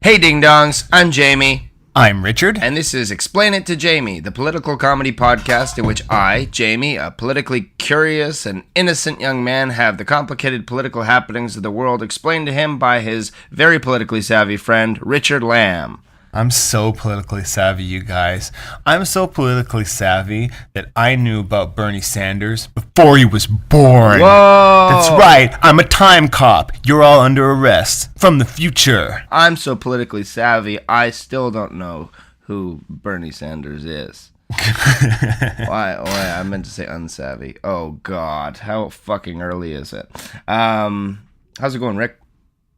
Hey Ding Dongs, I'm Jamie. I'm Richard. And this is Explain It to Jamie, the political comedy podcast in which I, Jamie, a politically curious and innocent young man, have the complicated political happenings of the world explained to him by his very politically savvy friend, Richard Lamb. I'm so politically savvy, you guys. I'm so politically savvy that I knew about Bernie Sanders before he was born. Whoa! That's right. I'm a time cop. You're all under arrest from the future. I'm so politically savvy, I still don't know who Bernie Sanders is. Why? I meant to say unsavvy. Oh, God. How fucking early is it? How's it going, Rick?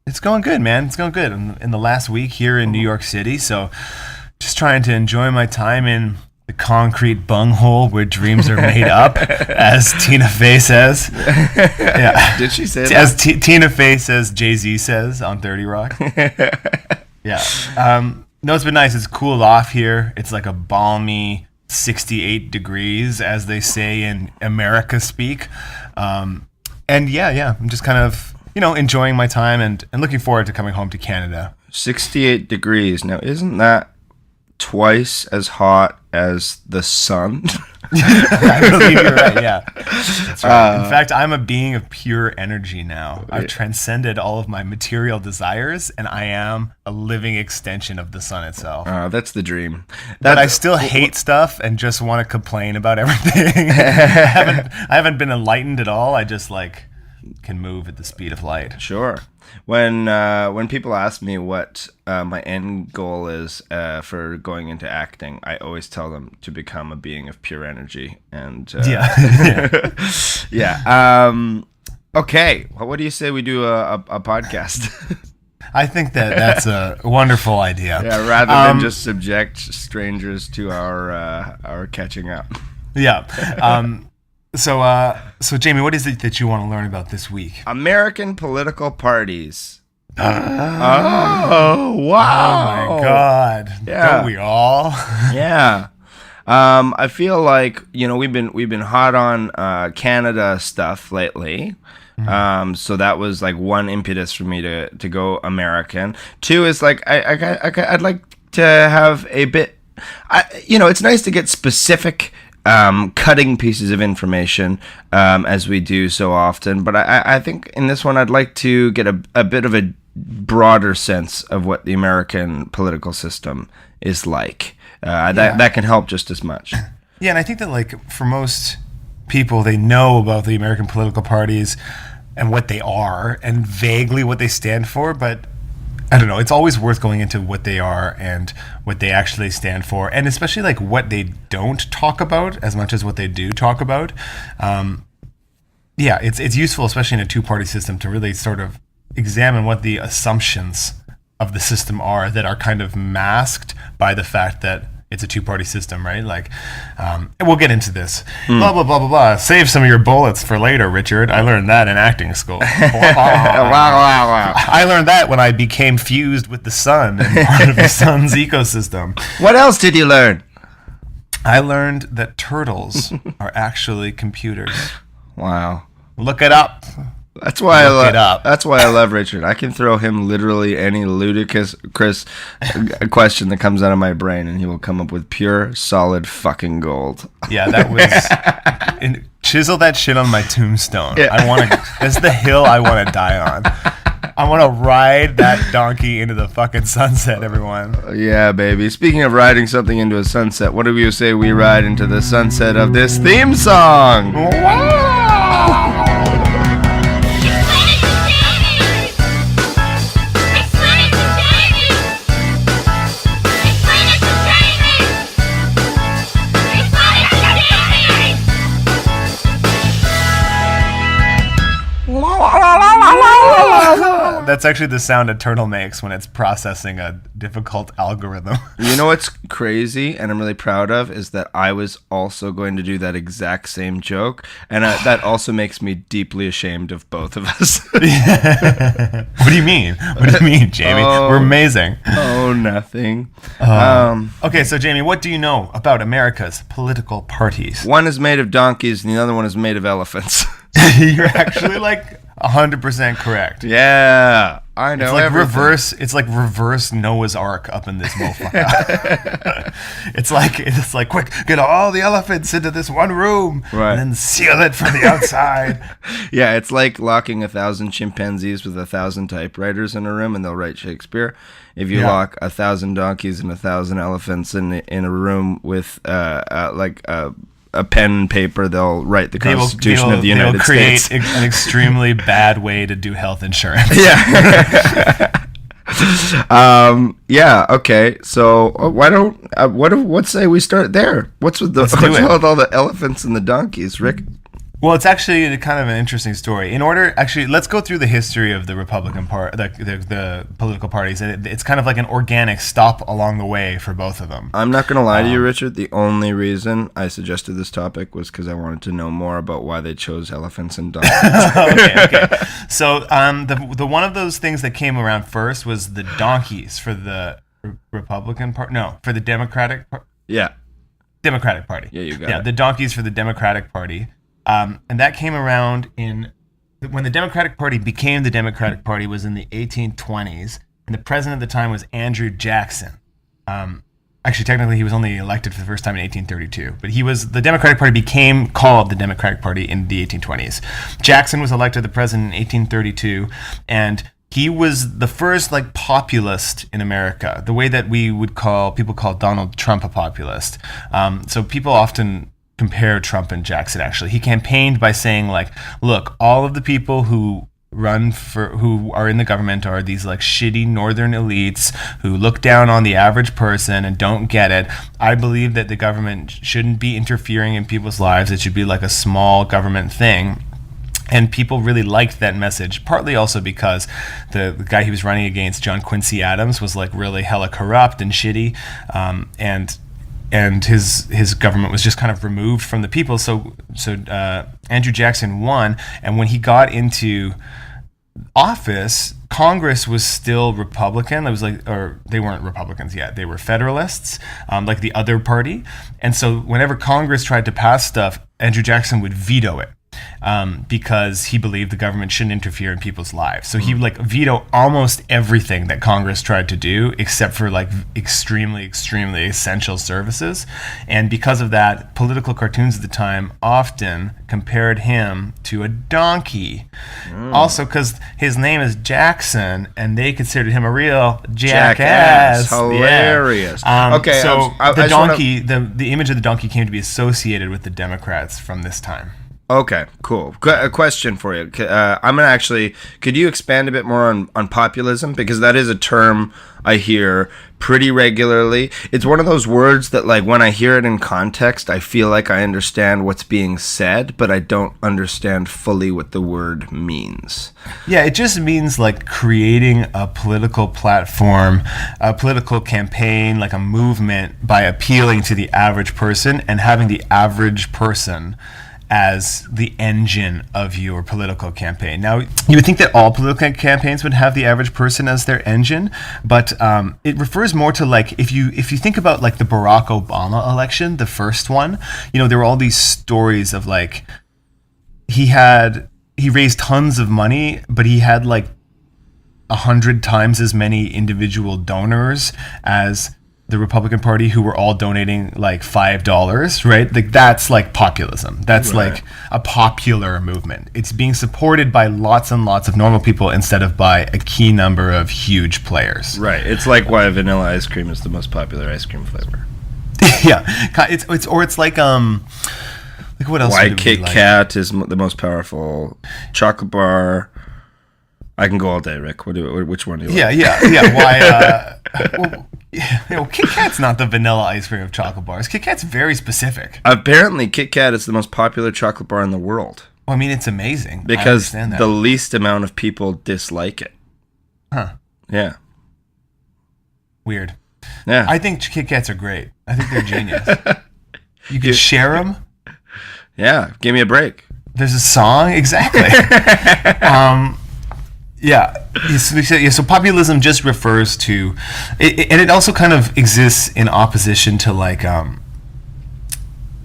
It's going good, man. It's going good. In the last week here in New York City, so just trying to enjoy my time in the concrete bunghole where dreams are made up, as Tina Fey says. Yeah. Did she say that? As Tina Fey says, Jay-Z says on 30 Rock. Yeah. No, it's been nice. It's cooled off here. It's like a balmy 68 degrees, as they say in America speak. And yeah, I'm just kind of, enjoying my time and looking forward to coming home to Canada. 68 degrees. Now, isn't that twice as hot as the sun? I believe you're right, yeah. That's right. In fact, I'm a being of pure energy now. I've transcended all of my material desires, and I am a living extension of the sun itself. That's the dream. But I still hate stuff and just want to complain about everything. I haven't been enlightened at all. I just, can move at the speed of light. Sure. When people ask me what my end goal is for going into acting, I always tell them to become a being of pure energy. And yeah. Okay. Well, what do you say we do a podcast? I think that's a wonderful idea. Yeah, rather than just subject strangers to our catching up. Yeah. So Jamie, what is it that you want to learn about this week? American political parties. Oh, wow. Oh, my God. Yeah. Don't we all? Yeah. I feel like, we've been hot on Canada stuff lately. Mm-hmm. So that was like one impetus for me to go American. Two is like I'd like to have a bit. It's nice to get specific cutting pieces of information as we do so often, but I think in this one I'd like to get a bit of a broader sense of what the American political system is like. That can help just as much. Yeah, and I think that for most people, they know about the American political parties and what they are and vaguely what they stand for, but I don't know. It's always worth going into what they are and what they actually stand for, and especially what they don't talk about as much as what they do talk about. It's useful, especially in a two-party system, to really sort of examine what the assumptions of the system are that are kind of masked by the fact that it's a two-party system, right? And we'll get into this. Blah, blah, blah, blah, blah. Save some of your bullets for later, Richard. I learned that in acting school. Wow. I learned that when I became fused with the sun and part of the sun's ecosystem. What else did you learn? I learned that turtles are actually computers. Wow. Look it up. That's why I love Richard. I can throw him literally any ludicrous question that comes out of my brain, and he will come up with pure, solid fucking gold. Yeah, that was chisel that shit on my tombstone. Yeah. That's the hill I want to die on. I want to ride that donkey into the fucking sunset, everyone. Yeah, baby. Speaking of riding something into a sunset, what do you say we ride into the sunset of this theme song? Wow! That's actually the sound a turtle makes when it's processing a difficult algorithm. You know what's crazy and I'm really proud of is that I was also going to do that exact same joke, and that also makes me deeply ashamed of both of us. What do you mean? What do you mean, Jamie? We're amazing. Oh, nothing. Okay, so Jamie, what do you know about America's political parties? One is made of donkeys and the other one is made of elephants. You're actually like 100% correct. Yeah, I know. It's like everything. reverse. It's like reverse Noah's Ark up in this mofo. it's like quick, get all the elephants into this one room, Right. and then seal it from the outside. Yeah, it's like locking 1,000 chimpanzees with 1,000 typewriters in a room, and they'll write Shakespeare. If you lock 1,000 donkeys and 1,000 elephants in a room with a pen and paper, they'll write the Constitution of the United States. They will create an extremely bad way to do health insurance. Yeah. Yeah. Okay. So why don't what say we start there? What's with Let's do it. all the elephants and the donkeys, Rick? Well, it's actually kind of an interesting story. Let's go through the history of the Republican Party, the political parties. It's kind of like an organic stop along the way for both of them. I'm not going to lie to you, Richard. The only reason I suggested this topic was because I wanted to know more about why they chose elephants and donkeys. Okay. So the one of those things that came around first was the donkeys for the Republican Party. No, for the Democratic Party. Yeah. Democratic Party. Yeah, you got it. The donkeys for the Democratic Party. And that came around when the Democratic Party became the Democratic Party was in the 1820s, and the president at the time was Andrew Jackson. Actually, technically, he was only elected for the first time in 1832, but the Democratic Party became called the Democratic Party in the 1820s. Jackson was elected the president in 1832, and he was the first populist in America, the way that people call Donald Trump a populist. So people often compare Trump and Jackson. Actually, he campaigned by saying look, all of the people who are in the government are these shitty northern elites who look down on the average person and don't get it. I believe that the government shouldn't be interfering in people's lives. It should be like a small government thing. And people really liked that message, partly also because the guy he was running against, John Quincy Adams, was really hella corrupt and shitty, and his government was just kind of removed from the people. So Andrew Jackson won, and when he got into office, Congress was still Republican. It was they weren't Republicans yet; they were Federalists, like the other party. And so whenever Congress tried to pass stuff, Andrew Jackson would veto it. Because he believed the government shouldn't interfere in people's lives. So he veto almost everything that Congress tried to do, except for extremely, extremely essential services. And because of that, political cartoons at the time often compared him to a donkey. Also because his name is Jackson, and they considered him a real jackass. Hilarious. Yeah. Okay, so the donkey, the image of the donkey came to be associated with the Democrats from this time. Okay, cool. A question for you. I'm gonna actually. Could you expand a bit more on populism, because that is a term I hear pretty regularly. It's one of those words that, when I hear it in context, I feel like I understand what's being said, but I don't understand fully what the word means. Yeah, it just means creating a political platform, a political campaign, a movement by appealing to the average person and having the average person as the engine of your political campaign. Now, you would think that all political campaigns would have the average person as their engine, but it refers more to if you think about the Barack Obama election, the first one, there were all these stories of he raised tons of money, but he had 100 times as many individual donors as the Republican Party, who were all donating $5, right? That's populism. That's right. A popular movement. It's being supported by lots and lots of normal people instead of by a key number of huge players. Right. It's why vanilla ice cream is the most popular ice cream flavor. Yeah. It's what else? Why Kit Kat is the most powerful chocolate bar. I can go all day, Rick. Which one do you like? Yeah. Why? Kit Kat's not the vanilla ice cream of chocolate bars. Kit Kat's very specific. Apparently, Kit Kat is the most popular chocolate bar in the world. Well, I mean, it's amazing. Because the least amount of people dislike it. Huh. Yeah. Weird. Yeah. I think Kit Kats are great. I think they're genius. You could share them. Yeah. Give me a break. There's a song. Exactly. Yeah. So populism just refers to, and it also kind of exists in opposition to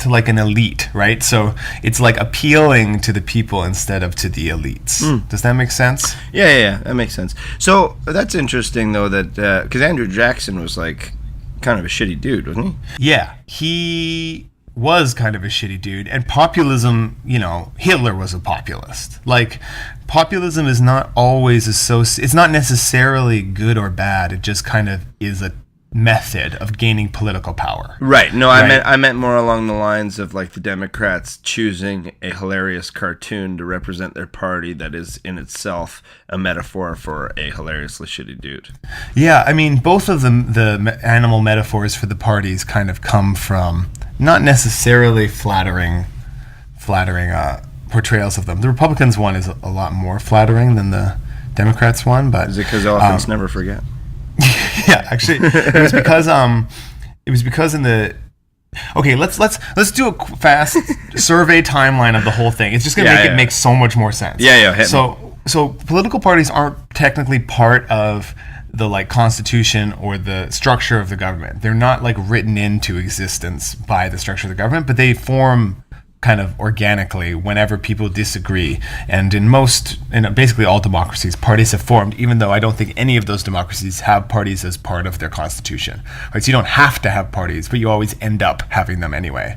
like an elite, right? So it's like appealing to the people instead of to the elites. Does that make sense? Yeah, that makes sense. So that's interesting, though, that because Andrew Jackson was like kind of a shitty dude, wasn't he? Yeah, he was kind of a shitty dude. And populism, Hitler was a populist. Like, populism is not always it's not necessarily good or bad. It just kind of is a method of gaining political power. Right. No, I meant more along the lines of like the Democrats choosing a hilarious cartoon to represent their party that is in itself a metaphor for a hilariously shitty dude. Yeah, I mean, both of the animal metaphors for the parties kind of come from not necessarily flattering portrayals of them. The Republicans one is a lot more flattering than the Democrats one, but is it because elephants never forget? Yeah, actually, it was because in the. Okay, let's do a fast survey timeline of the whole thing. It's just gonna make it make so much more sense. Hit me. So political parties aren't technically part of the like constitution or the structure of the government. They're not like written into existence by the structure of the government, but they form kind of organically whenever people disagree. And in basically all democracies, parties have formed, even though I don't think any of those democracies have parties as part of their constitution. Right? So you don't have to have parties, but you always end up having them anyway.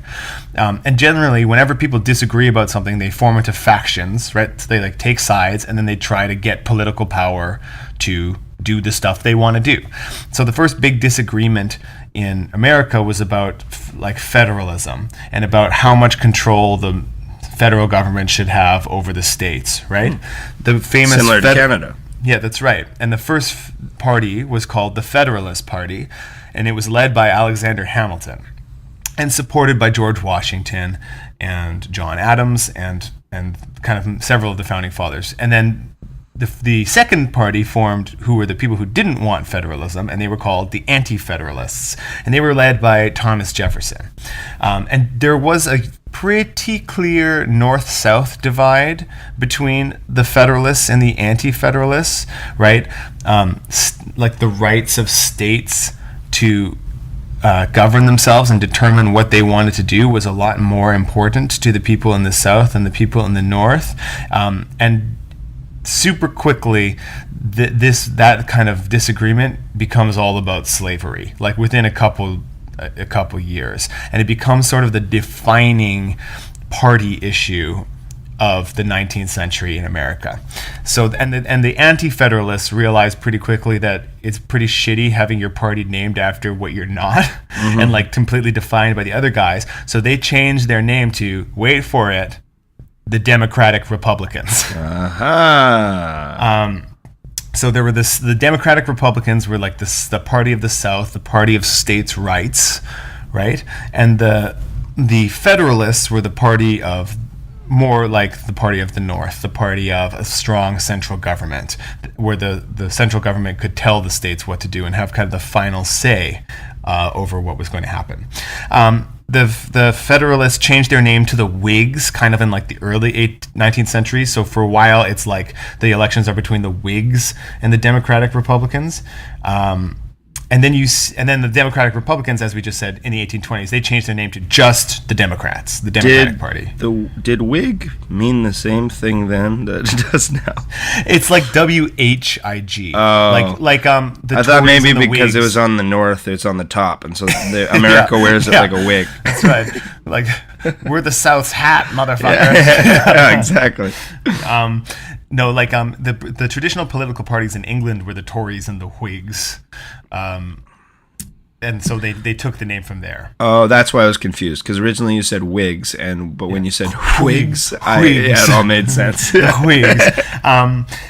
And generally, whenever people disagree about something, they form into factions, right? So they like take sides, and then they try to get political power to do the stuff they want to do. So the first big disagreement in America was about like federalism and about how much control the federal government should have over the states, right? The famous similar to Canada. Yeah, that's right. And the first party was called the Federalist Party, and it was led by Alexander Hamilton and supported by George Washington and John Adams and kind of several of the founding fathers. And then the second party formed, who were the people who didn't want federalism, and they were called the Anti-Federalists, and they were led by Thomas Jefferson. And there was a pretty clear north-south divide between the Federalists and the Anti-Federalists, right? Like the rights of states to govern themselves and determine what they wanted to do was a lot more important to the people in the South than the people in the North. And super quickly, that kind of disagreement becomes all about slavery, like within a couple years, and it becomes sort of the defining party issue of the 19th century in America. So, and the Anti-Federalists realized pretty quickly that it's pretty shitty having your party named after what you're not, and like completely defined by the other guys. So they changed their name to, wait for it, the Democratic Republicans. So there were the Democratic Republicans were like the party of the South, the party of states' rights, right? And the Federalists were the party of more like the party of the North, the party of a strong central government, where the central government could tell the states what to do and have kind of the final say over what was going to happen. The Federalists changed their name to the Whigs kind of in like the early 19th century. So for a while, it's like the elections are between the Whigs and the Democratic Republicans. And then the Democratic Republicans, as we just said, in the 1820s, they changed their name to just the Democrats, the Democratic Party. Did Whig mean the same thing then that it does now? It's like WHIG. Oh. I thought maybe because it was on the north, it's on the top, and so America wears it like a wig. That's right. Like, we're the South's hat, motherfucker. Yeah, exactly. No, like the traditional political parties in England were the Tories and the Whigs, and so they took the name from there. Oh, that's why I was confused, because originally you said Whigs, but when you said Whigs, it all made sense. Whigs.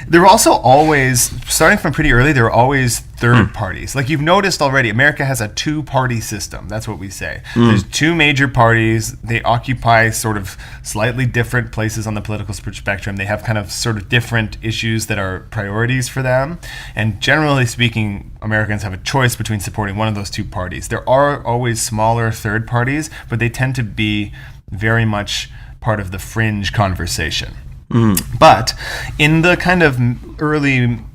There were also always, starting from pretty early, there were always third parties. Like you've noticed already, America has a two-party system. That's what we say. There's two major parties. They occupy sort of slightly different places on the political spectrum. They have kind of sort of different issues that are priorities for them. And generally speaking, Americans have a choice between supporting one of those two parties. There are always smaller third parties, but they tend to be very much part of the fringe conversation. But in the kind of early mid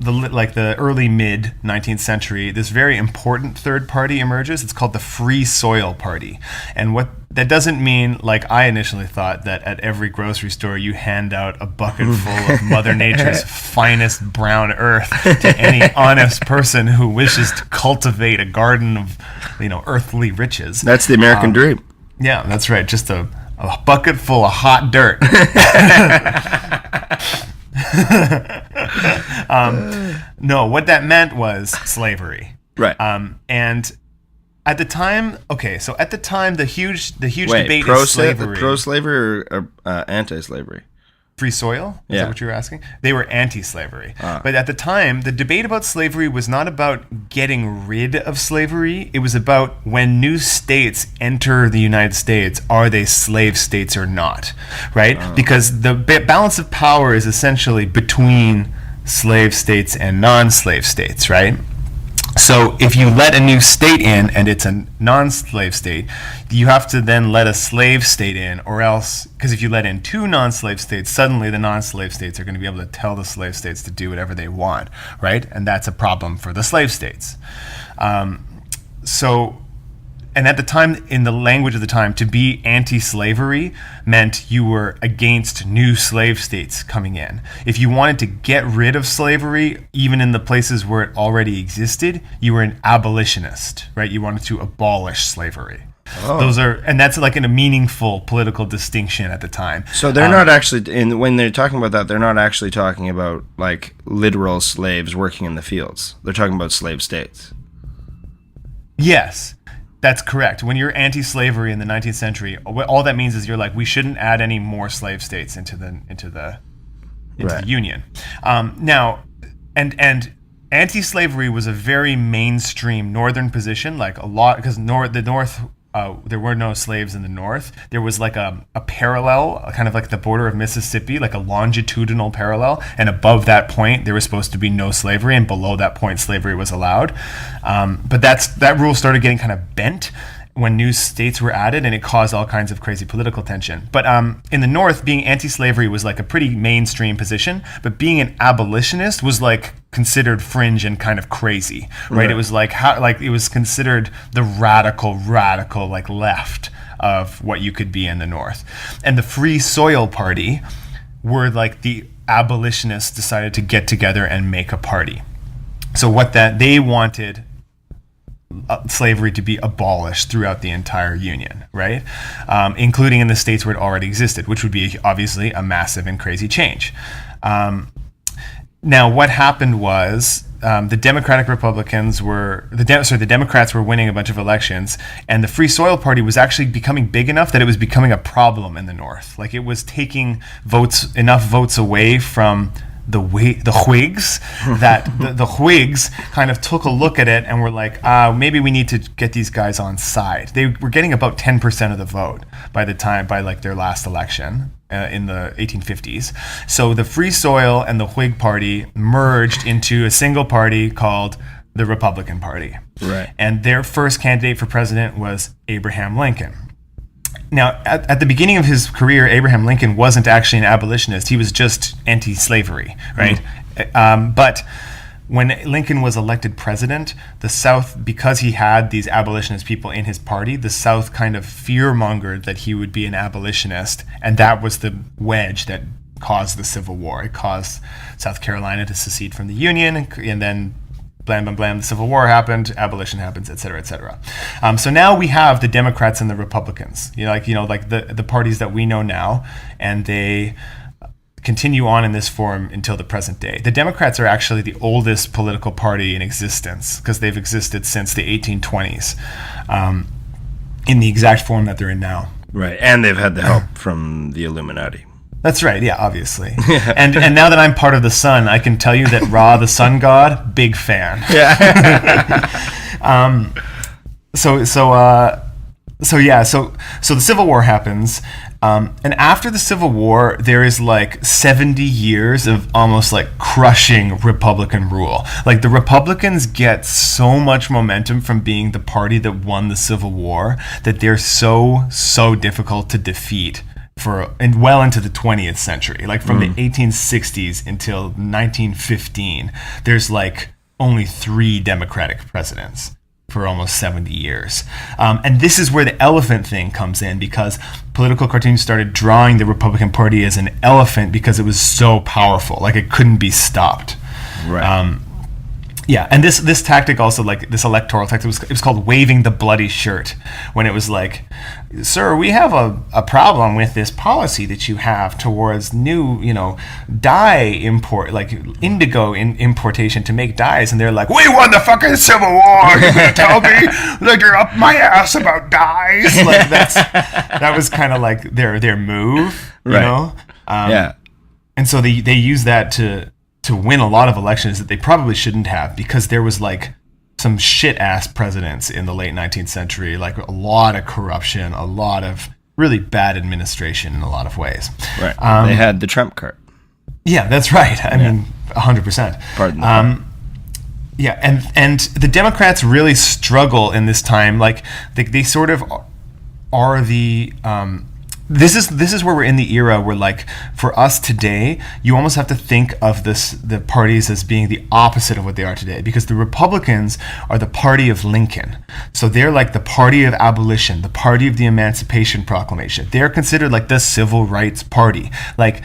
19th century, this very important third party emerges. It's called the Free Soil Party. And what that doesn't mean, like I initially thought, that at every grocery store you hand out a bucket full of Mother Nature's finest brown earth to any honest person who wishes to cultivate a garden of, earthly riches. That's the American dream. Yeah, that's right. Just a bucket full of hot dirt. No, what that meant was slavery. Right. And at the time, the huge debate pro is slavery. Pro-slavery or anti-slavery? Free soil? Is Yeah. that what you were asking? They were anti-slavery. But at the time, the debate about slavery was not about getting rid of slavery. It was about when new states enter the United States, are they slave states or not, right? Because the balance of power is essentially between slave states and non-slave states, right? So if you let a new state in and it's a non-slave state, you have to then let a slave state in, or else, because if you let in two non-slave states, suddenly the non-slave states are going to be able to tell the slave states to do whatever they want, right? And that's a problem for the slave states. And at the time, in the language of the time, to be anti-slavery meant you were against new slave states coming in. If you wanted to get rid of slavery, even in the places where it already existed, you were an abolitionist, right? You wanted to abolish slavery. And that's like a meaningful political distinction at the time. So they're not actually, when they're talking about that, they're not actually talking about like literal slaves working in the fields. They're talking about slave states. Yes. That's correct. When you're anti-slavery in the 19th century, all that means is you're like, we shouldn't add any more slave states into the Union. Now, and anti-slavery was a very mainstream Northern position, like a lot, because the North. There were no slaves in the North. There was like a parallel, kind of like the border of Mississippi, like a longitudinal parallel. And above that point, there was supposed to be no slavery. And below that point, slavery was allowed. But that rule started getting kind of bent when new states were added, and it caused all kinds of crazy political tension. But in the North, being anti-slavery was like a pretty mainstream position, but being an abolitionist was like considered fringe and kind of crazy, right? It was like it was considered the radical like left of what you could be in the North. And the Free Soil Party were like the abolitionists decided to get together and make a party. So they wanted slavery to be abolished throughout the entire Union, right? Including in the states where it already existed, which would be obviously a massive and crazy change. Now, what happened was the Democrats were winning a bunch of elections, and the Free Soil Party was actually becoming big enough that it was becoming a problem in the North. Like it was taking enough votes away from the Whigs that the Whigs kind of took a look at it and were like, maybe we need to get these guys on side. They were getting about 10% of the vote by their last election in the 1850s. So the Free Soil and the Whig Party merged into a single party called the Republican Party. Right. And their first candidate for president was Abraham Lincoln. Now, at the beginning of his career, Abraham Lincoln wasn't actually an abolitionist. He was just anti-slavery, right? But when Lincoln was elected president, the South, because he had these abolitionist people in his party, the South kind of fear-mongered that he would be an abolitionist, and that was the wedge that caused the Civil War. It caused South Carolina to secede from the Union, and then blam, blam, blam, the Civil War happened, abolition happens, et cetera, et cetera. So now we have the Democrats and the Republicans, like the parties that we know now, and they continue on in this form until the present day. The Democrats are actually the oldest political party in existence because they've existed since the 1820s in the exact form that they're in now. Right, and they've had the help from the Illuminati. That's right, yeah, obviously. And now that I'm part of the Sun, I can tell you that Ra, the sun god, big fan. Yeah. So the Civil War happens, and after the Civil War, there is like 70 years of almost like crushing Republican rule. Like the Republicans get so much momentum from being the party that won the Civil War that they're so difficult to defeat well into the 20th century. Like from the 1860s until 1915, there's like only 3 Democratic presidents. for almost 70 years. And this is where the elephant thing comes in, because political cartoons started drawing the Republican Party as an elephant because it was so powerful. Like, it couldn't be stopped. Right. Yeah, and this tactic also, like this electoral tactic, it was called waving the bloody shirt, when it was like, sir, we have a problem with this policy that you have towards new, dye import, like indigo importation to make dyes, and they're like, we won the fucking Civil War, you're gonna tell me that you're up my ass about dyes? Like, that was kind of like their move, right. Yeah. And so they use that to win a lot of elections that they probably shouldn't have, because there was like some shit ass presidents in the late 19th century, like a lot of corruption, a lot of really bad administration in a lot of ways. Right. They had the Trump card. Yeah, that's right. I mean, 100%. Pardon the pun. Yeah, and the Democrats really struggle in this time. Like, they sort of are the this is where we're in the era where, like, for us today, you almost have to think of the parties as being the opposite of what they are today, because the Republicans are the party of Lincoln. So they're like the party of abolition, the party of the Emancipation Proclamation. They're considered like the civil rights party. Like,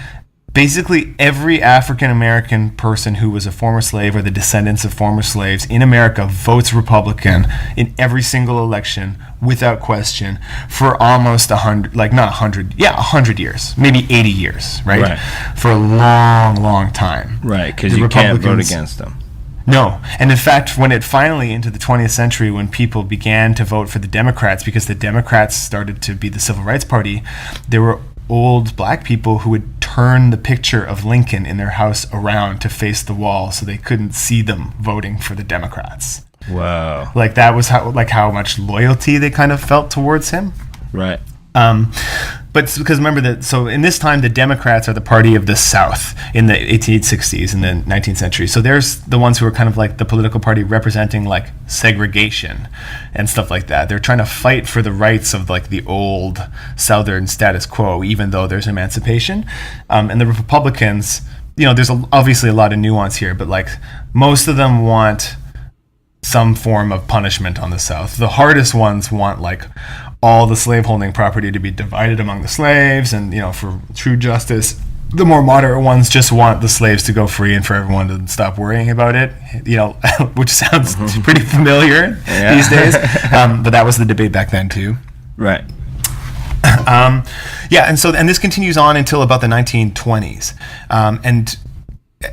basically every African American person who was a former slave or the descendants of former slaves in America votes Republican in every single election without question for almost 100 years, maybe 80 years, right? For a long time. Right, because you can't vote against them. No. And in fact, when it finally, into the 20th century, when people began to vote for the Democrats, because the Democrats started to be the civil rights party, there were old black people who would turn the picture of Lincoln in their house around to face the wall so they couldn't see them voting for the Democrats. Wow. Like, that was how much loyalty they kind of felt towards him. Right. But because remember that, so in this time, the Democrats are the party of the South in the 1860s and the 19th century. So there's the ones who are kind of like the political party representing like segregation and stuff like that. They're trying to fight for the rights of like the old Southern status quo, even though there's emancipation. And the Republicans, there's obviously a lot of nuance here, but like most of them want some form of punishment on the South. The hardest ones want like all the slaveholding property to be divided among the slaves and, for true justice. The more moderate ones just want the slaves to go free and for everyone to stop worrying about it, which sounds pretty familiar these days. But that was the debate back then too. Right. And this continues on until about the 1920s. And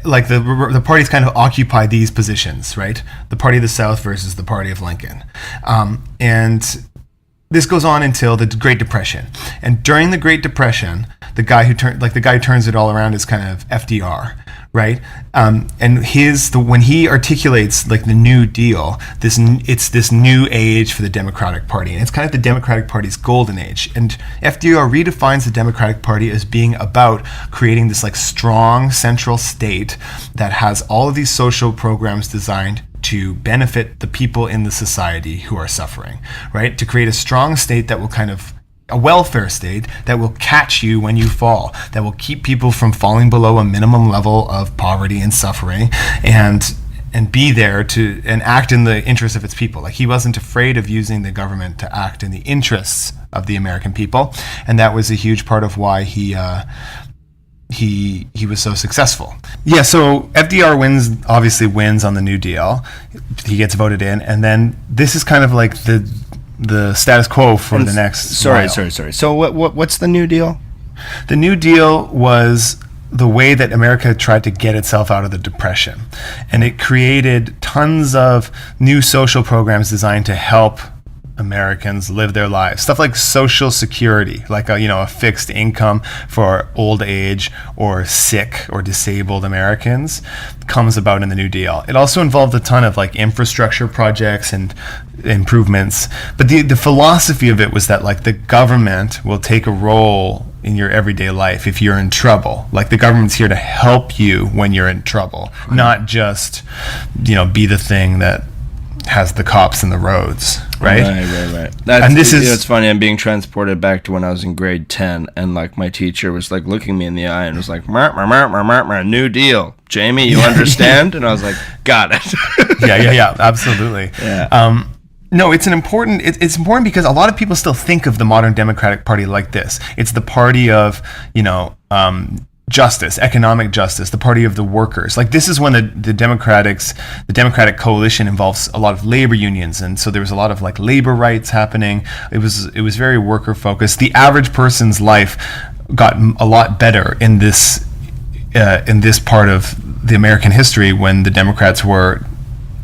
like the parties kind of occupy these positions, right? The party of the South versus the party of Lincoln. And this goes on until the Great Depression. And during the Great Depression, the guy who turns it all around is kind of FDR, right? And when he articulates like the New Deal, it's this new age for the Democratic Party, and it's kind of the Democratic Party's golden age. And FDR redefines the Democratic Party as being about creating this like strong central state that has all of these social programs designed to benefit the people in the society who are suffering, right? To create a strong state that will a welfare state that will catch you when you fall, that will keep people from falling below a minimum level of poverty and suffering, and be there and act in the interests of its people. Like, he wasn't afraid of using the government to act in the interests of the American people, and that was a huge part of why he was so successful. Yeah, so FDR wins on the New Deal. He gets voted in, and then this is kind of like the status quo for the next while. Sorry. So what's the New Deal? The New Deal was the way that America tried to get itself out of the Depression. And it created tons of new social programs designed to help Americans live their lives. Stuff like Social Security, like a fixed income for old age or sick or disabled Americans, comes about in the New Deal. It also involved a ton of like infrastructure projects and improvements. But the philosophy of it was that like the government will take a role in your everyday life if you're in trouble. Like, the government's here to help you when you're in trouble, not just be the thing that has the cops in the roads, right? Right. It's funny. I'm being transported back to when I was in grade 10, and like my teacher was like looking me in the eye and was like, New Deal, Jamie, you understand? And I was like, got it. yeah, absolutely. Yeah. No, it's it's important because a lot of people still think of the modern Democratic Party like this. It's the party of, justice, economic justice, the party of the workers. Like, this is when the Democratic coalition involves a lot of labor unions, and so there was a lot of like labor rights happening. It was very worker focused. The average person's life got a lot better in this part of the American history when the Democrats were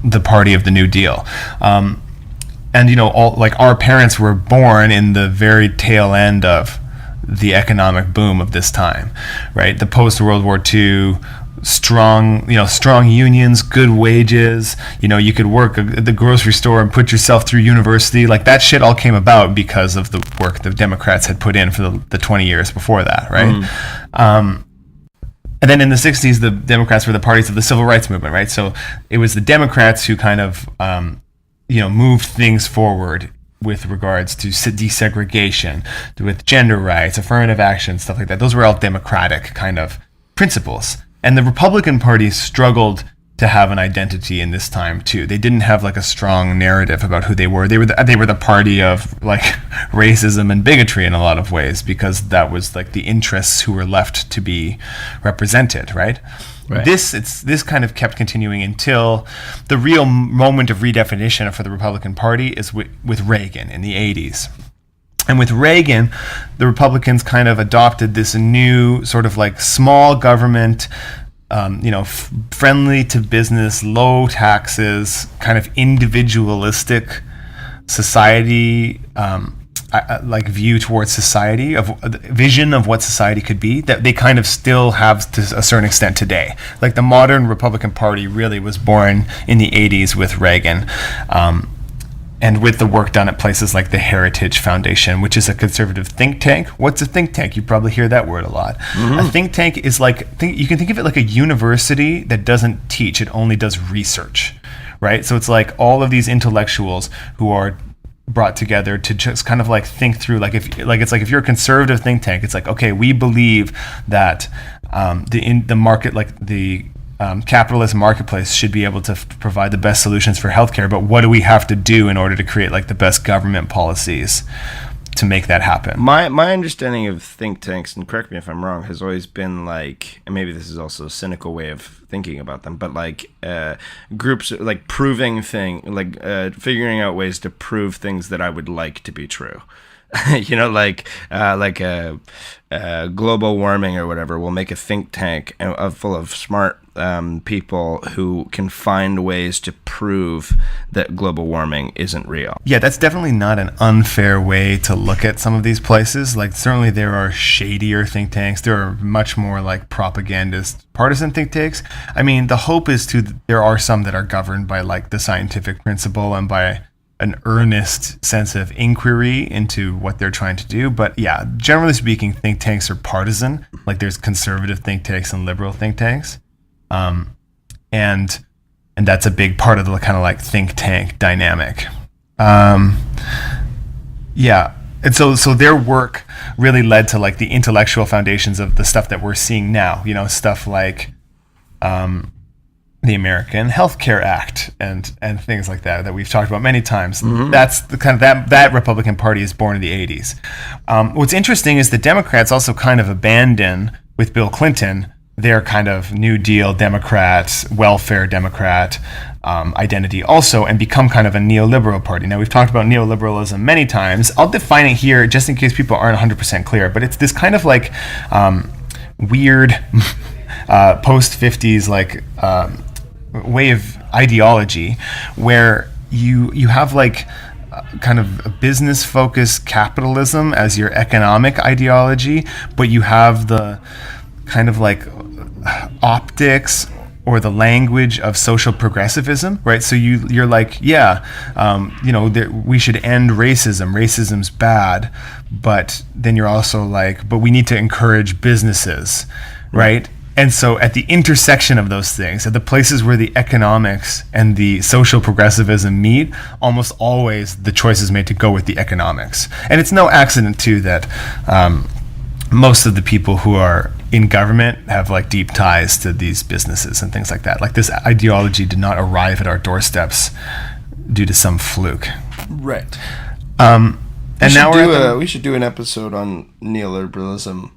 the party of the New Deal. And all like our parents were born in the very tail end of the economic boom of this time, right? The post World War II, strong unions, good wages. You could work at the grocery store and put yourself through university. Like, that shit all came about because of the work the Democrats had put in for the 20 years before that, right? And then in the 60s, the Democrats were the parties of the civil rights movement, right? So it was the Democrats who kind of moved things forward with regards to desegregation, with gender rights, affirmative action, stuff like that. Those were all Democratic kind of principles. And the Republican Party struggled to have an identity in this time too. They didn't have like a strong narrative about who they were. They were the party of like racism and bigotry in a lot of ways, because that was like the interests who were left to be represented, right? Right. This kind of kept continuing until the real moment of redefinition for the Republican Party is with Reagan in the 80s. And with Reagan, the Republicans kind of adopted this new sort of like small government, friendly to business, low taxes, kind of individualistic society, like view towards society, of vision of what society could be, that they kind of still have to a certain extent today. Like, the modern Republican Party really was born in the 80s with Reagan, and with the work done at places like the Heritage Foundation, which is a conservative think tank. What's a think tank? You probably hear that word a lot. Mm-hmm. A think tank is you can think of it like a university that doesn't teach, it only does research, right? So it's like all of these intellectuals who are brought together to just kind of like think through, if you're a conservative think tank, it's like, okay, we believe that the market, like the capitalist marketplace, should be able to provide the best solutions for healthcare, but what do we have to do in order to create like the best government policies to make that happen? My understanding of think tanks, and correct me if I'm wrong, has always been like, and maybe this is also a cynical way of thinking about them, but like groups like proving figuring out ways to prove things that I would like to be true. Global warming or whatever. We'll make a think tank full of smart people who can find ways to prove that global warming isn't real. Yeah, that's definitely not an unfair way to look at some of these places. Like, certainly there are shadier think tanks. There are much more like propagandist, partisan think tanks. I mean, the hope is there are some that are governed by like the scientific principle and by an earnest sense of inquiry into what they're trying to do. But yeah, generally speaking, think tanks are partisan. Like, there's conservative think tanks and liberal think tanks. And that's a big part of the kind of like think tank dynamic. Yeah. And so their work really led to like the intellectual foundations of the stuff that we're seeing now, stuff like, the American Health Care Act and things like that we've talked about many times. Mm-hmm. That's the kind of that Republican Party is born in the 80s. What's interesting is the Democrats also kind of abandon, with Bill Clinton, their kind of New Deal Democrat, welfare Democrat identity also, and become kind of a neoliberal party. Now, we've talked about neoliberalism many times. I'll define it here just in case people aren't 100% clear, but it's this kind of like weird post-50s like way of ideology where you have like kind of a business-focused capitalism as your economic ideology, but you have the kind of like optics or the language of social progressivism, right? So you're like, yeah, we should end racism. Racism's bad, but then you're also like, but we need to encourage businesses, right? And so at the intersection of those things, at the places where the economics and the social progressivism meet, almost always the choice is made to go with the economics. And it's no accident, too, that most of the people who are in government have like deep ties to these businesses and things like that. Like, this ideology did not arrive at our doorsteps due to some fluke. Right. And now We should do an episode on neoliberalism.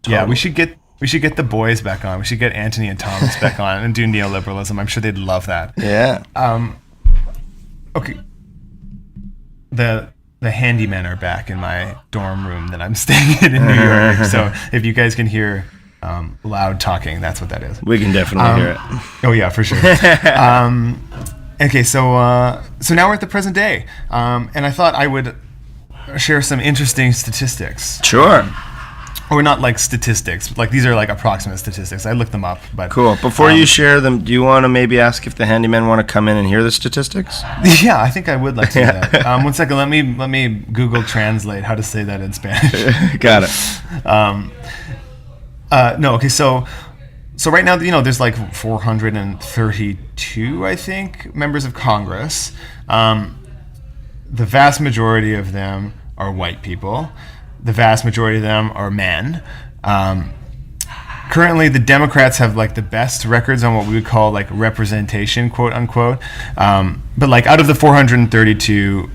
Yeah, we should get the boys back on. We should get Anthony and Thomas back on and do neoliberalism. I'm sure they'd love that. Yeah. Okay. The handymen are back in my dorm room that I'm staying in New York. So if you guys can hear loud talking, that's what that is. We can definitely hear it. Oh yeah, for sure. Okay, so now we're at the present day, and I thought I would share some interesting statistics. Sure. Or not like statistics, like these are like approximate statistics. I looked them up, but cool. Before you share them, do you want to maybe ask if the handymen want to come in and hear the statistics? Yeah, I think I would like to do that. 1 second, let me Google Translate how to say that in Spanish. Got it. No, okay, so right now, there's like 432, I think, members of Congress. The vast majority of them are white people. The vast majority of them are men. Currently, the Democrats have like the best records on what we would call like representation, quote unquote. But like out of the 432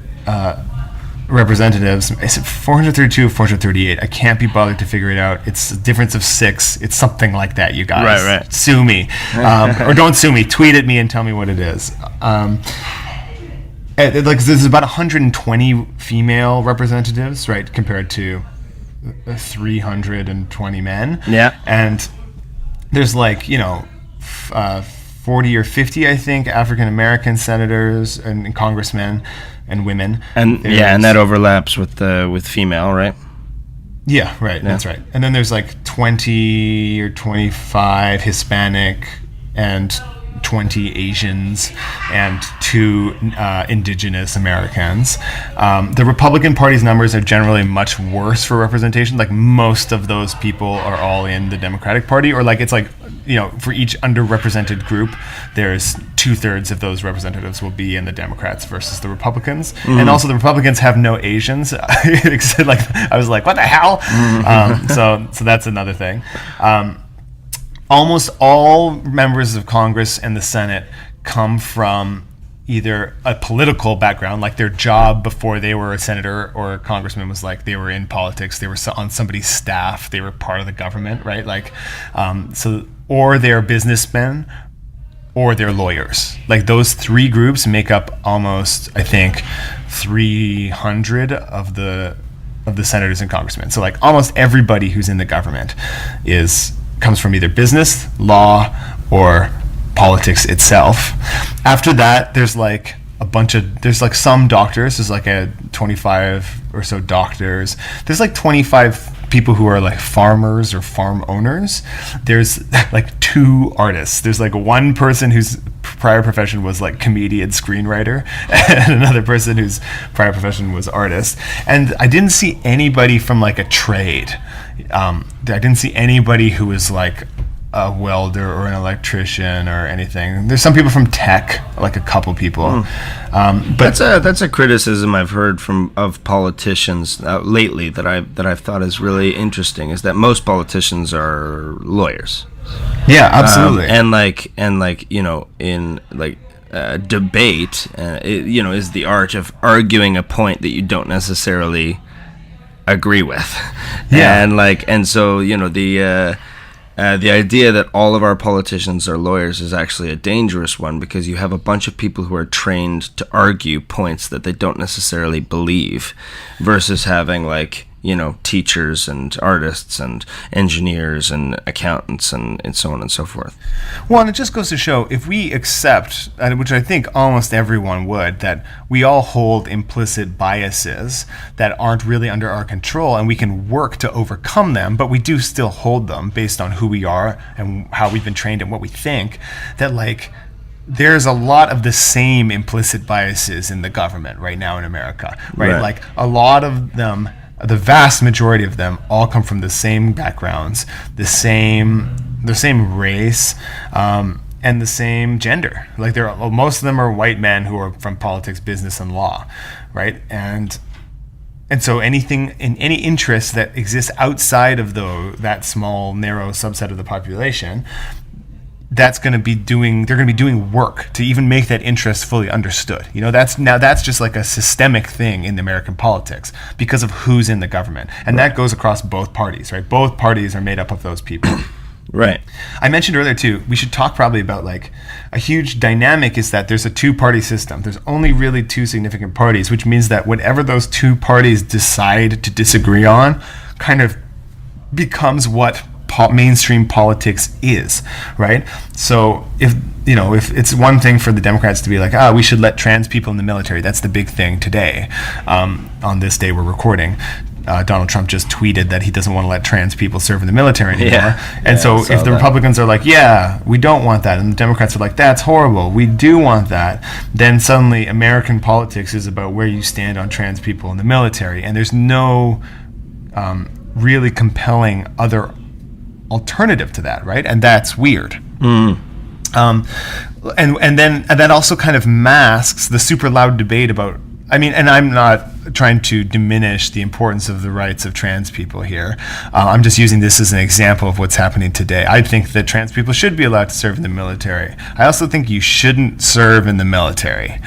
representatives, is it 432 or 438? I can't be bothered to figure it out. It's a difference of 6. It's something like that, you guys. Right. Sue me. Or don't sue me. Tweet at me and tell me what it is. There's about 120 female representatives, right, compared to 320 men. Yeah. And there's 40 or 50, I think, African American senators and congressmen and women. And and that overlaps with female, right? Yeah, right. Yeah. That's right. And then there's like 20 or 25 Hispanic and 20 Asians and 2 indigenous Americans. The Republican Party's numbers are generally much worse for representation. Like most of those people are all in the Democratic Party, or like it's like, for each underrepresented group, there's 2/3 of those representatives will be in the Democrats versus the Republicans. Mm-hmm. And also the Republicans have no Asians. Like I was like, what the hell? Mm-hmm. So that's another thing. Almost all members of Congress and the Senate come from either a political background, like their job before they were a senator or a congressman was like they were in politics, they were on somebody's staff, they were part of the government, right? Like, or they're businessmen, or they're lawyers. Like those 3 groups make up almost, I think, 300 of the senators and congressmen. So like almost everybody who's in the government comes from either business, law, or politics itself. After that, there's like some doctors. There's like 25 or so doctors. There's like 25 people who are like farmers or farm owners. There's like 2 artists. There's like one person whose prior profession was like comedian, screenwriter, and another person whose prior profession was artist. And I didn't see anybody from like a trade. I didn't see anybody who was like a welder or an electrician or anything. There's some people from tech, like a couple people. But that's a criticism I've heard of politicians lately that I've thought is really interesting, is that most politicians are lawyers. Yeah, absolutely. In debate, is the art of arguing a point that you don't necessarily agree with. Yeah. And so the idea that all of our politicians are lawyers is actually a dangerous one, because you have a bunch of people who are trained to argue points that they don't necessarily believe, versus having teachers and artists and engineers and accountants and so on and so forth. Well, and it just goes to show, if we accept, which I think almost everyone would, that we all hold implicit biases that aren't really under our control, and we can work to overcome them, but we do still hold them based on who we are and how we've been trained and what we think, that there's a lot of the same implicit biases in the government right now in America, right? Like a lot of them, the vast majority of them, all come from the same backgrounds, the same race, and the same gender. Like most of them are white men who are from politics, business, and law, right? And so any interest that exists outside of that small, narrow subset of the population that's going to be doing work to even make that interest fully understood. That's just like a systemic thing in American politics because of who's in the government. And that goes across both parties, right? Both parties are made up of those people. Right. I mentioned earlier too, we should talk probably about like a huge dynamic is that there's a two-party system. There's only really two significant parties, which means that whatever those two parties decide to disagree on kind of becomes what mainstream politics is, right? So if it's one thing for the Democrats to be like, we should let trans people in the military. That's the big thing today. On this day we're recording, Donald Trump just tweeted that he doesn't want to let trans people serve in the military anymore. So if the Republicans are like, yeah, we don't want that, and the Democrats are like, that's horrible, we do want that, then suddenly American politics is about where you stand on trans people in the military, and there's no really compelling other alternative to that, right? And that's weird. And that also kind of masks the super loud debate about, and I'm not trying to diminish the importance of the rights of trans people here. I'm just using this as an example of what's happening today. I think that trans people should be allowed to serve in the military. I also think you shouldn't serve in the military,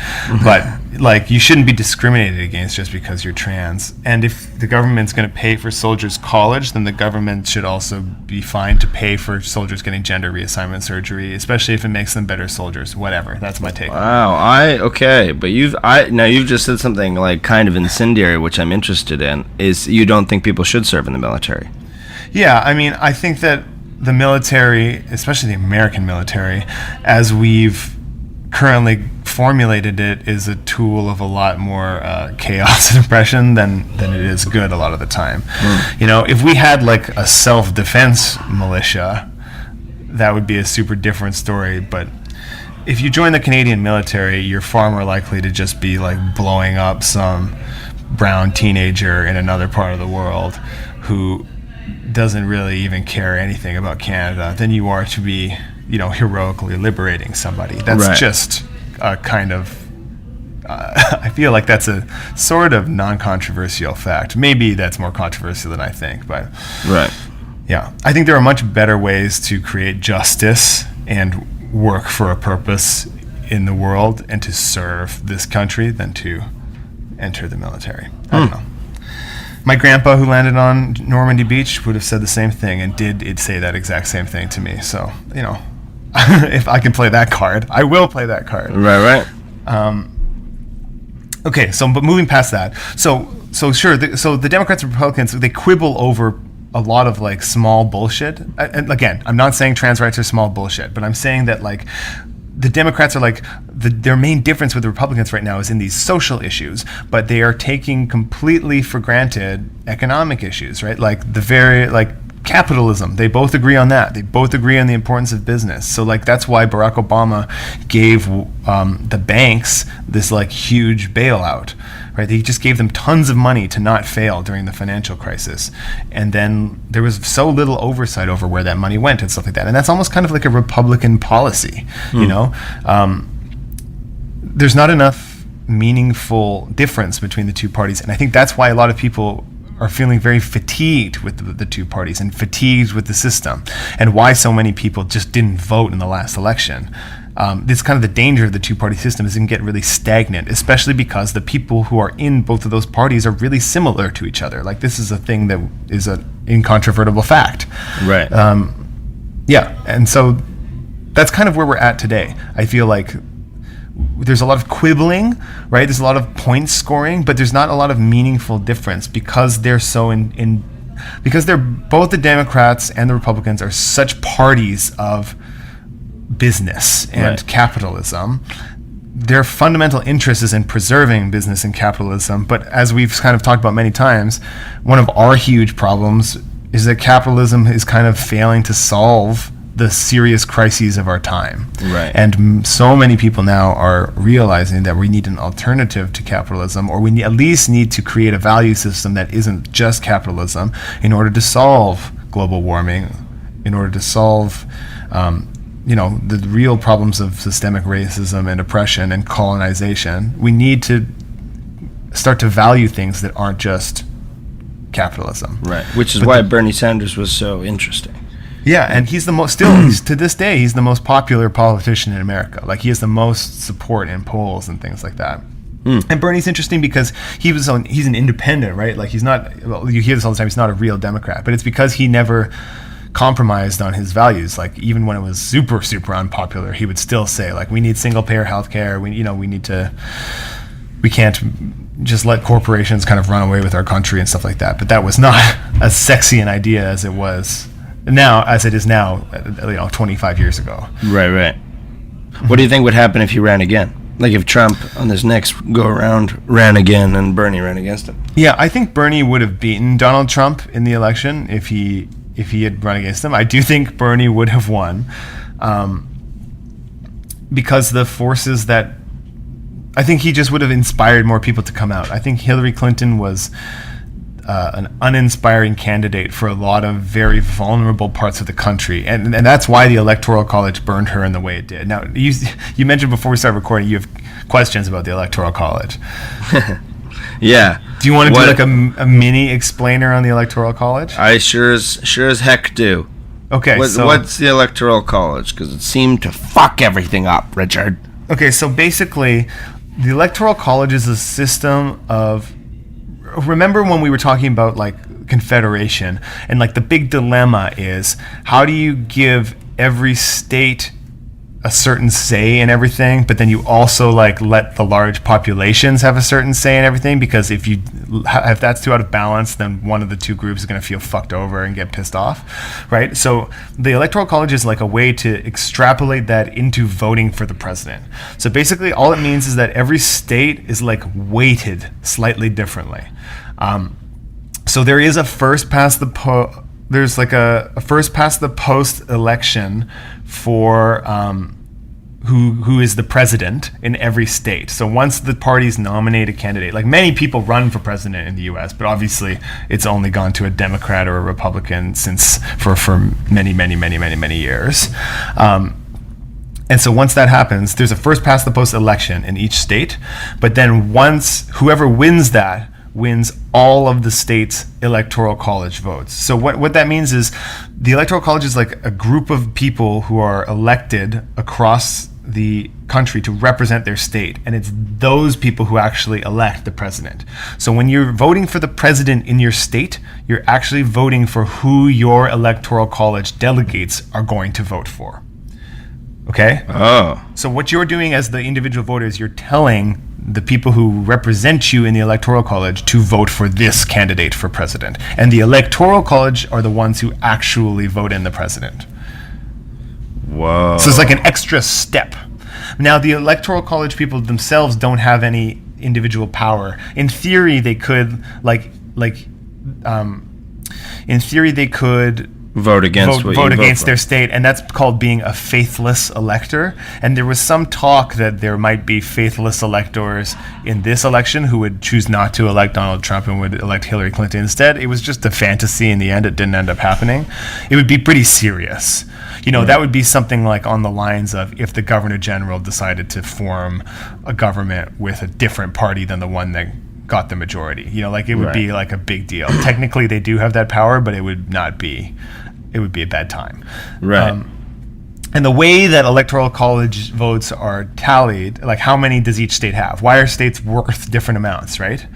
but like you shouldn't be discriminated against just because you're trans. And if the government's going to pay for soldiers' college, then the government should also be fine to pay for soldiers getting gender reassignment surgery, especially if it makes them better soldiers. Whatever. That's my take. Wow. Okay, but you've just said something like kind of incendiary, which I'm interested in. Is you don't think people should serve in the military? Yeah, I think that the military, especially the American military, as we've currently formulated it, is a tool of a lot more chaos and oppression than it is good a lot of the time. If we had like a self-defense militia, that would be a super different story. But if you join the Canadian military, you're far more likely to just be like blowing up some brown teenager in another part of the world who doesn't really even care anything about Canada than you are to be, heroically liberating somebody. That's just a kind of, I feel like that's a sort of non-controversial fact. Maybe that's more controversial than I think, but yeah, I think there are much better ways to create justice and work for a purpose in the world and to serve this country than to enter the military. I don't know. My grandpa, who landed on Normandy Beach, would have said the same thing, and did say that exact same thing to me. So, if I can play that card, I will play that card. Right. Okay, but moving past that, so sure, so the Democrats and Republicans, they quibble over a lot of like small bullshit. And again, I'm not saying trans rights are small bullshit, but I'm saying that like the Democrats are like their main difference with the Republicans right now is in these social issues, but they are taking completely for granted economic issues, right? Like capitalism. They both agree on that. They both agree on the importance of business. So like that's why Barack Obama gave the banks this like huge bailout, right? He just gave them tons of money to not fail during the financial crisis. And then there was so little oversight over where that money went and stuff like that. And that's almost kind of like a Republican policy, There's not enough meaningful difference between the two parties. And I think that's why a lot of people are feeling very fatigued with the two parties and fatigued with the system, and why so many people just didn't vote in the last election. This kind of the danger of the two-party system is it can get really stagnant, especially because the people who are in both of those parties are really similar to each other. Like this is a thing that is an incontrovertible fact. Right. And so that's kind of where we're at today. I feel like there's a lot of quibbling, right? There's a lot of point scoring, but there's not a lot of meaningful difference because they're so because they're both the Democrats and the Republicans are such parties of business and capitalism. Their fundamental interest is in preserving business and capitalism, but as we've kind of talked about many times, one of our huge problems is that capitalism is kind of failing to solve the serious crises of our time. Right. And so many people now are realizing that we need an alternative to capitalism, or we at least need to create a value system that isn't just capitalism in order to solve global warming, in order to solve the real problems of systemic racism and oppression and colonization. We need to start to value things that aren't just capitalism. Right. Which is why Bernie Sanders was so interesting. Yeah, and he's the most to this day he's the most popular politician in America. Like he has the most support in polls and things like that. And Bernie's interesting because he's an independent, right? Like he's not. Well, you hear this all the time. He's not a real Democrat, but it's because he never compromised on his values. Like even when it was super unpopular, he would still say like we need single payer healthcare. We can't just let corporations kind of run away with our country and stuff like that. But that was not as sexy an idea as it was now, as it is now, 25 years ago. Right. What do you think would happen if he ran again? Like if Trump on this next go around ran again and Bernie ran against him? Yeah, I think Bernie would have beaten Donald Trump in the election if he had run against him. I do think Bernie would have won, because the forces that I think he just would have inspired more people to come out. I think Hillary Clinton was an uninspiring candidate for a lot of very vulnerable parts of the country, and that's why the Electoral College burned her in the way it did. Now, you mentioned before we started recording you have questions about the Electoral College. Yeah. Do you want to do like a mini explainer on the Electoral College? I sure as heck do. Okay, what's the Electoral College? Because it seemed to fuck everything up, Richard. Okay, so basically, the Electoral College is a system of... Remember when we were talking about like Confederation, and like the big dilemma is how do you give every state a certain say in everything, but then you also like let the large populations have a certain say in everything, because if that's too out of balance, then one of the two groups is going to feel fucked over and get pissed off, right? So the Electoral College is like a way to extrapolate that into voting for the president. So basically all it means is that every state is like weighted slightly differently. So there is a first past the post election for who is the president in every state. So once the parties nominate a candidate, like many people run for president in the US, but obviously it's only gone to a Democrat or a Republican for many years. And so once that happens, there's a first past the post election in each state, but then once whoever wins that wins all of the state's electoral college votes. So what that means is the electoral college is like a group of people who are elected across the country to represent their state, and it's those people who actually elect the president. So when you're voting for the president in your state, you're actually voting for who your electoral college delegates are going to vote for. Okay? Oh. So what you're doing as the individual voter is you're telling the people who represent you in the Electoral College to vote for this candidate for president. And the Electoral College are the ones who actually vote in the president. Whoa. So it's like an extra step. Now, the Electoral College people themselves don't have any individual power. In theory, they could, vote against their state, and that's called being a faithless elector. And there was some talk that there might be faithless electors in this election who would choose not to elect Donald Trump and would elect Hillary Clinton instead. It was just a fantasy in the end. It didn't end up happening. It would be pretty serious. That would be something like on the lines of if the Governor General decided to form a government with a different party than the one that got the majority. It would be like a big deal. Technically, they do have that power, but it would be a bad time. Right. And the way that Electoral College votes are tallied, like how many does each state have? Why are states worth different amounts, right?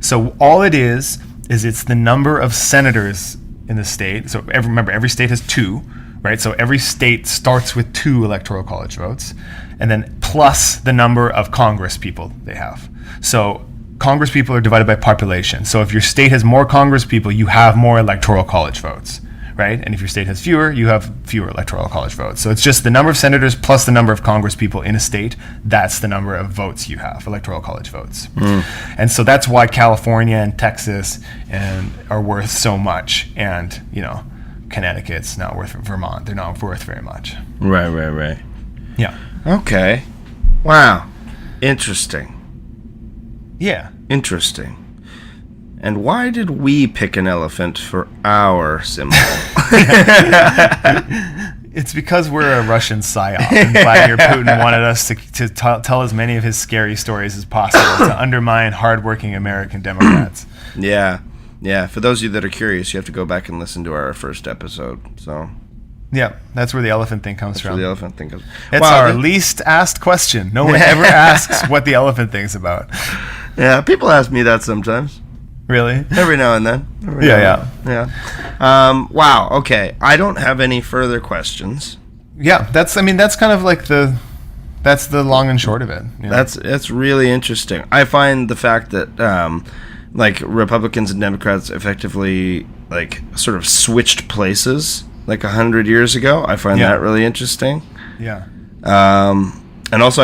So all it is it's the number of senators in the state. So every state has 2, right? So every state starts with 2 Electoral College votes, and then plus the number of Congress people they have. So Congress people are divided by population. So if your state has more Congress people, you have more Electoral College votes, right? And if your state has fewer, you have fewer Electoral College votes. So it's just the number of senators plus the number of Congress people in a state. That's the number of votes you have, Electoral College votes. And so that's why California and Texas are worth so much. And, Connecticut's not worth Vermont. They're not worth very much. Right. Yeah. Okay. Wow. Interesting. Yeah. Interesting. And why did we pick an elephant for our symbol? It's because we're a Russian psyop, and Vladimir Putin wanted us to tell as many of his scary stories as possible to undermine hardworking American Democrats. Yeah. For those of you that are curious, you have to go back and listen to our first episode. So Yeah, that's where the elephant thing comes That's from. where the elephant thing goes. It's Wow, our least asked question. No one ever asks what the elephant thing's about. yeah, people ask me that sometimes. Really? Every now and then. Yeah. Wow. Okay. I don't have any further questions. Yeah, that's kind of like that's the long and short of it. You know? That's really interesting. I find the fact that like Republicans and Democrats effectively like sort of switched places like 100 years ago. I find that really interesting. Yeah. And also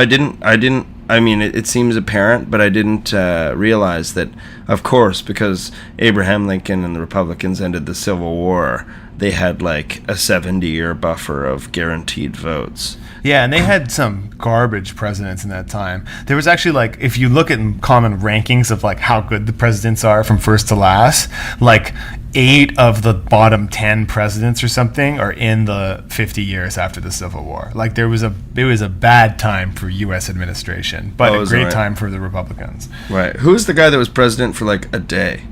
I mean, it seems apparent, but I didn't realize that, of course, because Abraham Lincoln and the Republicans ended the Civil War, they had like a 70-year buffer of guaranteed votes. Yeah, and they had some garbage presidents in that time. There was actually, like, if you look at common rankings of like how good the presidents are from first to last, like 8 of the bottom 10 presidents or something are in the 50 years after the Civil War. Like it was a bad time for U.S. administration, but a great time for the Republicans. Right. Who's the guy that was president for like a day?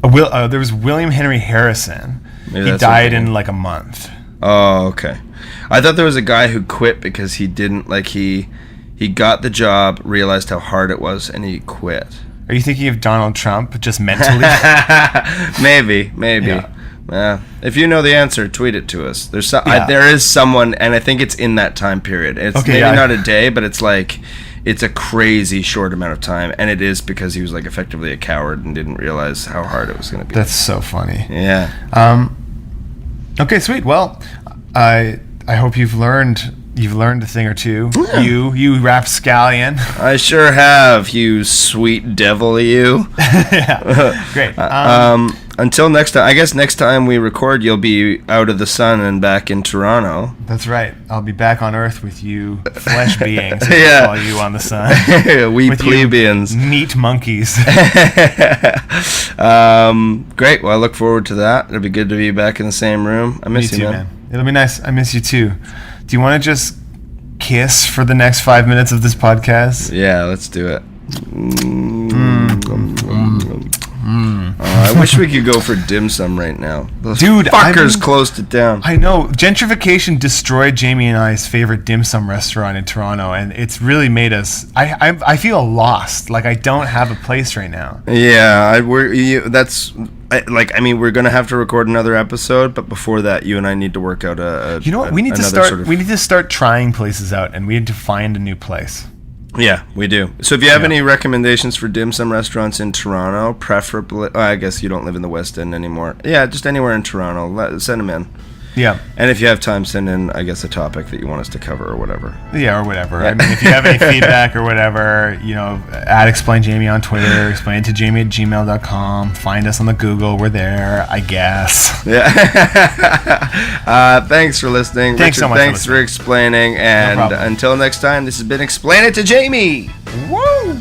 There was William Henry Harrison. He died in like a month. Oh, okay. I thought there was a guy who quit because he didn't like he got the job, realized how hard it was, and he quit. Are you thinking of Donald Trump just mentally? Maybe. Yeah. If you know the answer, tweet it to us. There is someone, and I think it's in that time period. It's not a day, but it's like it's a crazy short amount of time, and it is because he was like effectively a coward and didn't realize how hard it was going to be. That's so funny. Yeah. Okay, sweet. Well, I hope you've learned a thing or two. Yeah. You rapscallion. I sure have, you sweet devil, you. Yeah. Great. Until next time, I guess next time we record, you'll be out of the sun and back in Toronto. That's right. I'll be back on Earth with you flesh beings. Yeah. Call you on the sun. We plebeians. Meat monkeys. Great. Well, I look forward to that. It'll be good to be back in the same room. I miss you, man. It'll be nice. I miss you too. Do you want to just kiss for the next 5 minutes of this podcast? Yeah, let's do it. I wish we could go for dim sum right now. Those fuckers closed it down. I know. Gentrification destroyed Jamie and I's favorite dim sum restaurant in Toronto, and it's really made us... I feel lost. Like, I don't have a place right now. Yeah, we're going to have to record another episode, but before that, you and I need to work out You know what? We need to start trying places out, and we need to find a new place. Yeah, we do. So if you have any recommendations for dim sum restaurants in Toronto, preferably... I guess you don't live in the West End anymore. Yeah, just anywhere in Toronto. Send them in. Yeah. And if you have time, send in, I guess, a topic that you want us to cover or whatever. Yeah, or whatever. Yeah. I mean, if you have any feedback or whatever, @Explain Jamie on Twitter, explainittojamie@gmail.com. Find us on the Google. We're there, I guess. Yeah. Thanks for listening. Thanks Richard, so much. Thanks for explaining. And until next time, this has been Explain It to Jamie. Woo!